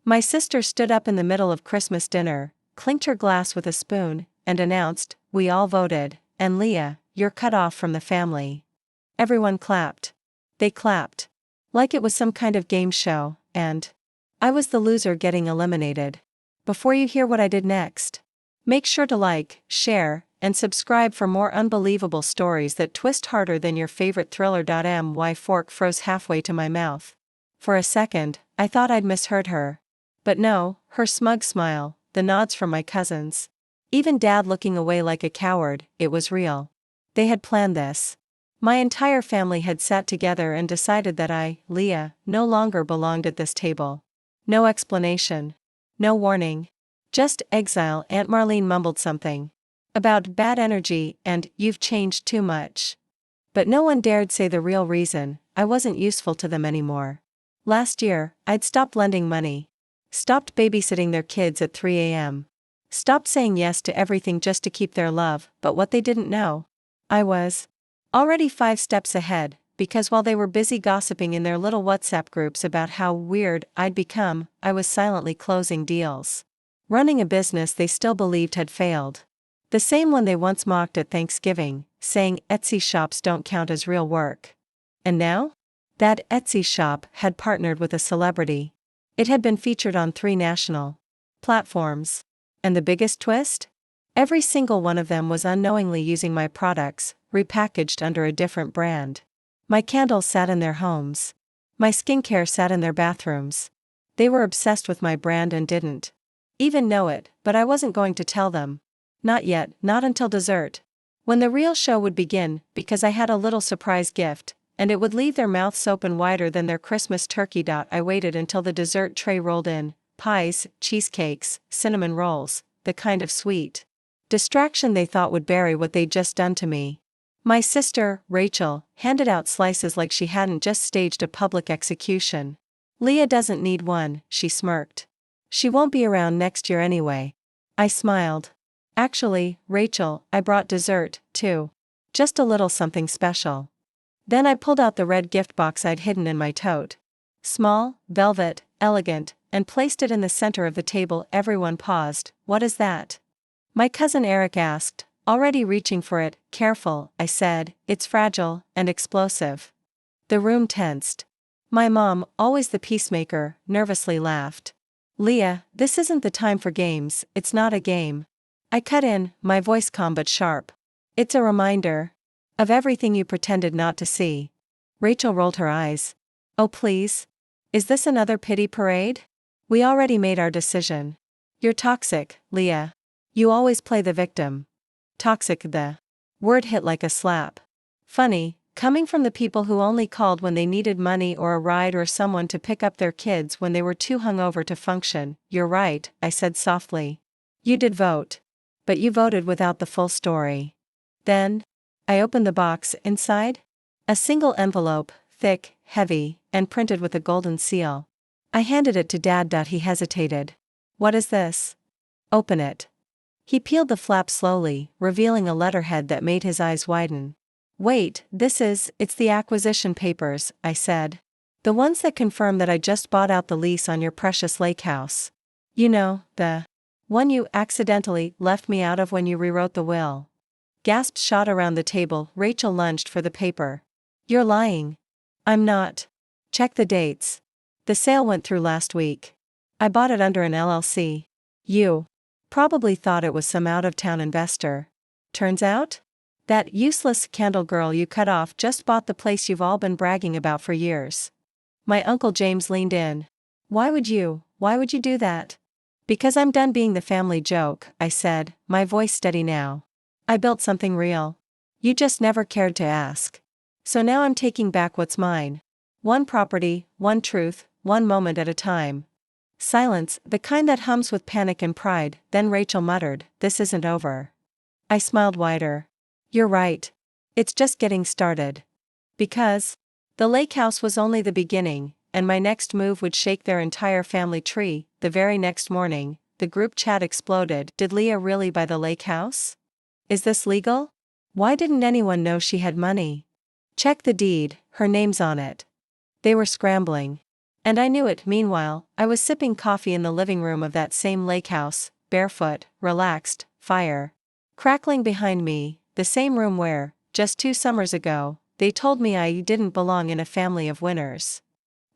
My sister stood up in the middle of Christmas dinner, clinked her glass with a spoon, and announced, "We all voted, and Leah, you're cut off from the family." Everyone clapped. They clapped. Like it was some kind of game show, and I was the loser getting eliminated. Before you hear what I did next, make sure to like, share, and subscribe for more unbelievable stories that twist harder than your favorite thriller. My fork froze halfway to my mouth. For a second, I thought I'd misheard her. But no, her smug smile, the nods from my cousins. Even Dad looking away like a coward, it was real. They had planned this. My entire family had sat together and decided that I, Leah, no longer belonged at this table. No explanation. No warning. Just exile. Aunt Marlene mumbled something about bad energy and "you've changed too much." But no one dared say the real reason. I wasn't useful to them anymore. Last year, I'd stopped lending money. Stopped babysitting their kids at 3 a.m. Stopped saying yes to everything just to keep their love, but what they didn't know, I was already 5 steps ahead, because while they were busy gossiping in their little WhatsApp groups about how weird I'd become, I was silently closing deals. Running a business they still believed had failed. The same one they once mocked at Thanksgiving, saying Etsy shops don't count as real work. And now? That Etsy shop had partnered with a celebrity. It had been featured on 3 national platforms. And the biggest twist? Every single one of them was unknowingly using my products, repackaged under a different brand. My candles sat in their homes. My skincare sat in their bathrooms. They were obsessed with my brand and didn't even know it, but I wasn't going to tell them. Not yet, not until dessert. When the real show would begin, because I had a little surprise gift, and it would leave their mouths open wider than their Christmas turkey. I waited until the dessert tray rolled in: pies, cheesecakes, cinnamon rolls, the kind of sweet distraction they thought would bury what they'd just done to me. My sister, Rachel, handed out slices like she hadn't just staged a public execution. "Leah doesn't need one," she smirked. "She won't be around next year anyway." I smiled. "Actually, Rachel, I brought dessert, too. Just a little something special." Then I pulled out the red gift box I'd hidden in my tote. Small, velvet, elegant, and placed it in the center of the table. Everyone paused. "What is that?" My cousin Eric asked, already reaching for it. "Careful," I said, "it's fragile and explosive." The room tensed. My mom, always the peacemaker, nervously laughed. "Leah, this isn't the time for games, it's not a game." I cut in, my voice calm but sharp. "It's a reminder of everything you pretended not to see." Rachel rolled her eyes. "Oh please? Is this another pity parade? We already made our decision." "You're toxic, Leah. You always play the victim." Toxic, the word hit like a slap. Funny, coming from the people who only called when they needed money or a ride or someone to pick up their kids when they were too hungover to function. "You're right," I said softly. "You did vote. But you voted without the full story." Then I opened the box. Inside, a single envelope, thick, heavy, and printed with a golden seal. I handed it to Dad. He hesitated. "What is this?" "Open it." He peeled the flap slowly, revealing a letterhead that made his eyes widen. "Wait, it's the acquisition papers," I said. "The ones that confirm that I just bought out the lease on your precious lake house. You know, the one you accidentally left me out of when you rewrote the will." Gasps shot around the table. Rachel lunged for the paper. "You're lying." "I'm not." "Check the dates. The sale went through last week. I bought it under an LLC. You probably thought it was some out-of-town investor. Turns out, that useless candle girl you cut off just bought the place you've all been bragging about for years." My Uncle James leaned in. Why would you do that?" "Because I'm done being the family joke," I said, my voice steady now. "I built something real. You just never cared to ask. So now I'm taking back what's mine. One property, one truth, one moment at a time." Silence, the kind that hums with panic and pride. Then Rachel muttered, "This isn't over." I smiled wider. "You're right. It's just getting started." Because the lake house was only the beginning, and my next move would shake their entire family tree. The very next morning, the group chat exploded. "Did Leah really buy the lake house? Is this legal? Why didn't anyone know she had money? Check the deed, her name's on it." They were scrambling. And I knew it. Meanwhile, I was sipping coffee in the living room of that same lake house, barefoot, relaxed, fire crackling behind me, the same room where, just 2 summers ago, they told me I didn't belong in a family of winners.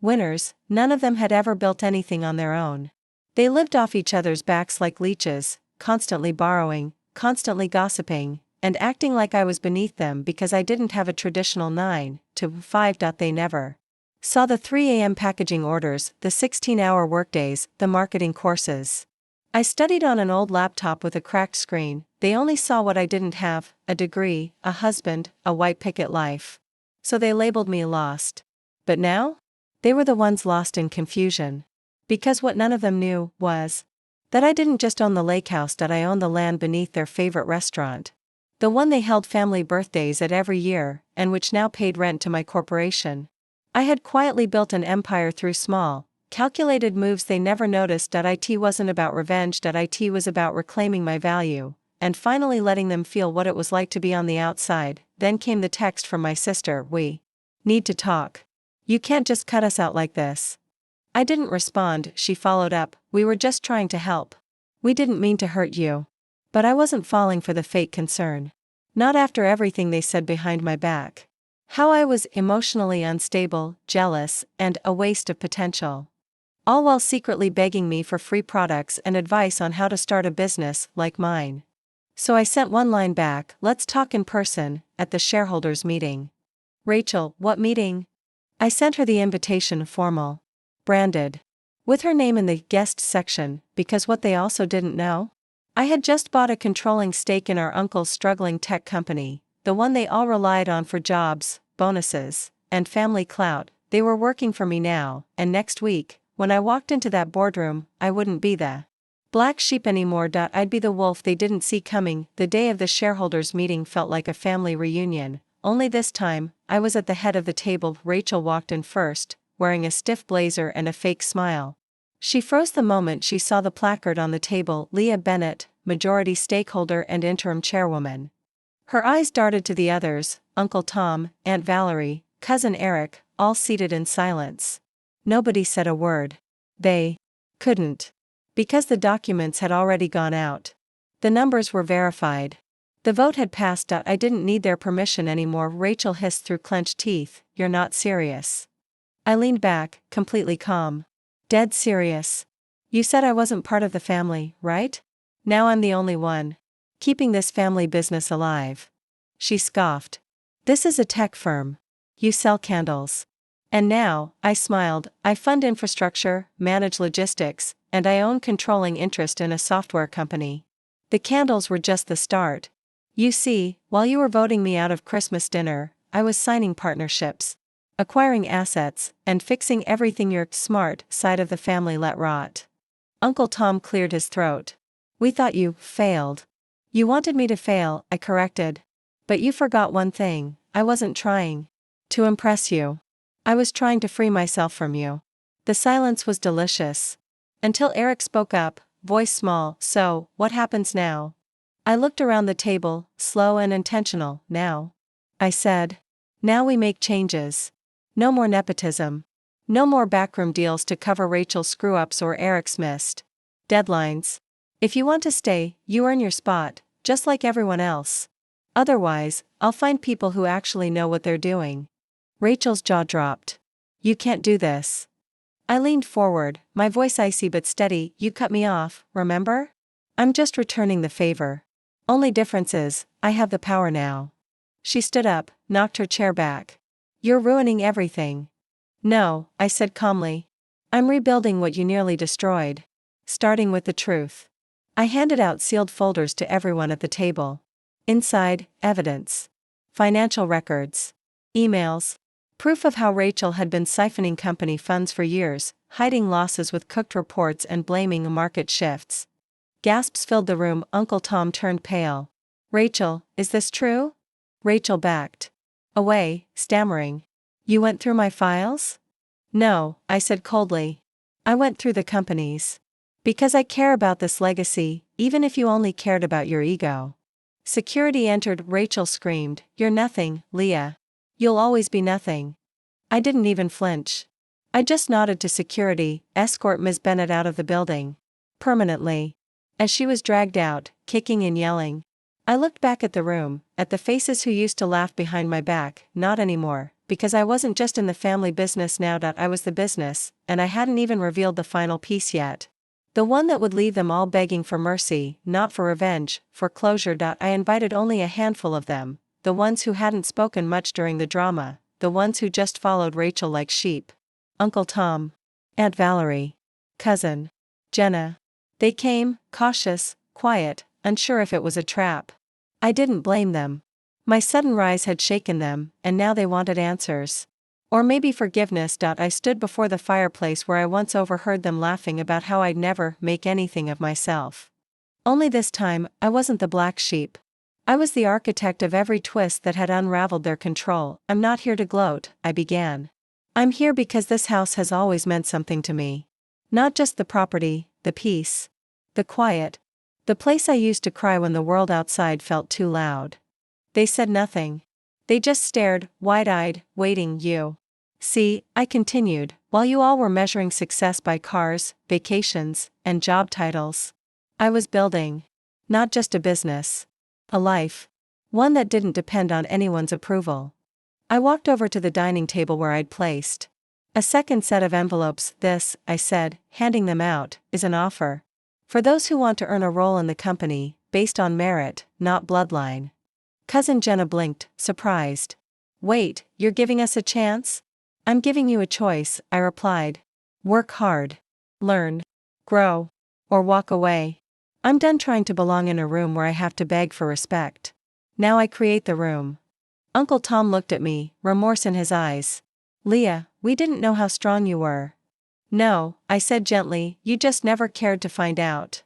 Winners, none of them had ever built anything on their own. They lived off each other's backs like leeches, constantly borrowing, constantly gossiping, and acting like I was beneath them because I didn't have a traditional 9 to 5. They never saw the 3 a.m. packaging orders, the 16-hour workdays, the marketing courses. I studied on an old laptop with a cracked screen. They only saw what I didn't have: a degree, a husband, a white picket life. So they labeled me lost. But now? They were the ones lost in confusion. Because what none of them knew was that I didn't just own the lake house, that I owned the land beneath their favorite restaurant. The one they held family birthdays at every year, and which now paid rent to my corporation. I had quietly built an empire through small, calculated moves they never noticed. It wasn't about revenge, it was about reclaiming my value, and finally letting them feel what it was like to be on the outside. Then came the text from my sister: "We need to talk. You can't just cut us out like this." I didn't respond. She followed up: "We were just trying to help. We didn't mean to hurt you." But I wasn't falling for the fake concern. Not after everything they said behind my back. How I was emotionally unstable, jealous, and a waste of potential. All while secretly begging me for free products and advice on how to start a business like mine. So I sent one line back: "Let's talk in person, at the shareholders meeting." "Rachel, what meeting?" I sent her the invitation, formal, branded, with her name in the guest section, because what they also didn't know? I had just bought a controlling stake in our uncle's struggling tech company, the one they all relied on for jobs, bonuses, and family clout. They were working for me now, and next week, when I walked into that boardroom, I wouldn't be the black sheep anymore. I'd be the wolf they didn't see coming. The day of the shareholders meeting felt like a family reunion, only this time, I was at the head of the table. Rachel walked in first, wearing a stiff blazer and a fake smile. She froze the moment she saw the placard on the table: Leah Bennett, majority stakeholder and interim chairwoman. Her eyes darted to the others: Uncle Tom, Aunt Valerie, Cousin Eric, all seated in silence. Nobody said a word. They couldn't. Because the documents had already gone out. The numbers were verified. The vote had passed. I didn't need their permission anymore. Rachel hissed through clenched teeth: "You're not serious." I leaned back, completely calm. "Dead serious. You said I wasn't part of the family, right? Now I'm the only one keeping this family business alive." She scoffed. "This is a tech firm. You sell candles. And now," I smiled, "I fund infrastructure, manage logistics, and I own controlling interest in a software company. The candles were just the start. You see, while you were voting me out of Christmas dinner, I was signing partnerships, acquiring assets, and fixing everything your smart side of the family let rot." Uncle Tom cleared his throat. "We thought you failed." "You wanted me to fail," I corrected. "But you forgot one thing: I wasn't trying to impress you. I was trying to free myself from you." The silence was delicious. Until Eric spoke up, voice small: "So, what happens now?" I looked around the table, slow and intentional. "Now," I said. "Now we make changes. No more nepotism. No more backroom deals to cover Rachel's screw-ups or Eric's missed deadlines. If you want to stay, you earn your spot, just like everyone else. Otherwise, I'll find people who actually know what they're doing." Rachel's jaw dropped. "You can't do this." I leaned forward, my voice icy but steady. "You cut me off, remember? I'm just returning the favor. Only difference is, I have the power now." She stood up, knocked her chair back. "You're ruining everything." "No," I said calmly. "I'm rebuilding what you nearly destroyed. Starting with the truth." I handed out sealed folders to everyone at the table. Inside, evidence. Financial records. Emails. Proof of how Rachel had been siphoning company funds for years, hiding losses with cooked reports and blaming market shifts. Gasps filled the room. Uncle Tom turned pale. "Rachel, is this true?" Rachel backed away, stammering. "You went through my files?" "No," I said coldly. "I went through the company's. Because I care about this legacy, even if you only cared about your ego." Security entered. Rachel screamed, "You're nothing, Leah. You'll always be nothing." I didn't even flinch. I just nodded to security, escort Ms. Bennett out of the building. Permanently. As she was dragged out, kicking and yelling. I looked back at the room, at the faces who used to laugh behind my back, not anymore, because I wasn't just in the family business now. I was the business, and I hadn't even revealed the final piece yet. The one that would leave them all begging for mercy, not for revenge, for closure. I invited only a handful of them, the ones who hadn't spoken much during the drama, the ones who just followed Rachel like sheep. Uncle Tom. Aunt Valerie. Cousin. Jenna. They came, cautious, quiet, unsure if it was a trap. I didn't blame them. My sudden rise had shaken them, and now they wanted answers. Or maybe forgiveness. I stood before the fireplace where I once overheard them laughing about how I'd never make anything of myself. Only this time, I wasn't the black sheep. I was the architect of every twist that had unraveled their control. I'm not here to gloat, I began. I'm here because this house has always meant something to me. Not just the property, the peace, the quiet, the place I used to cry when the world outside felt too loud. They said nothing. They just stared, wide-eyed, waiting. You. See, I continued, while you all were measuring success by cars, vacations, and job titles. I was building. Not just a business. A life. One that didn't depend on anyone's approval. I walked over to the dining table where I'd placed a second set of envelopes. This, I said, handing them out, is an offer. For those who want to earn a role in the company, based on merit, not bloodline. Cousin Jenna blinked, surprised. Wait, you're giving us a chance? I'm giving you a choice, I replied. Work hard. Learn. Grow. Or walk away. I'm done trying to belong in a room where I have to beg for respect. Now I create the room. Uncle Tom looked at me, remorse in his eyes. Leah, we didn't know how strong you were. No, I said gently, you just never cared to find out.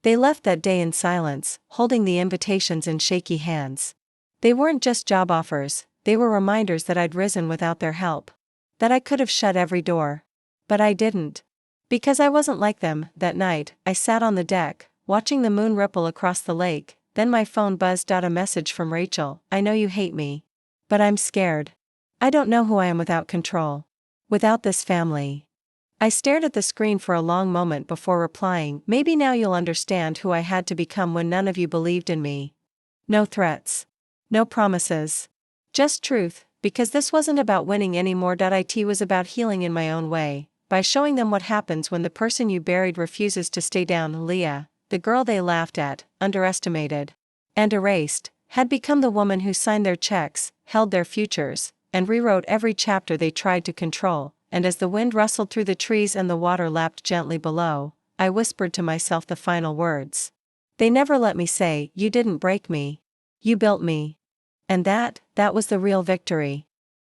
They left that day in silence, holding the invitations in shaky hands. They weren't just job offers, they were reminders that I'd risen without their help. That I could have shut every door. But I didn't. Because I wasn't like them. That night, I sat on the deck, watching the moon ripple across the lake. Then my phone buzzed out a message from Rachel. I know you hate me. But I'm scared. I don't know who I am without control. Without this family. I stared at the screen for a long moment before replying. Maybe now you'll understand who I had to become when none of you believed in me. No threats. No promises. Just truth, because this wasn't about winning anymore. It was about healing in my own way, by showing them what happens when the person you buried refuses to stay down. Leah, the girl they laughed at, underestimated, and erased, had become the woman who signed their checks, held their futures, and rewrote every chapter they tried to control. And as the wind rustled through the trees and the water lapped gently below, I whispered to myself the final words. They never let me say, you didn't break me. You built me. And that was the real victory.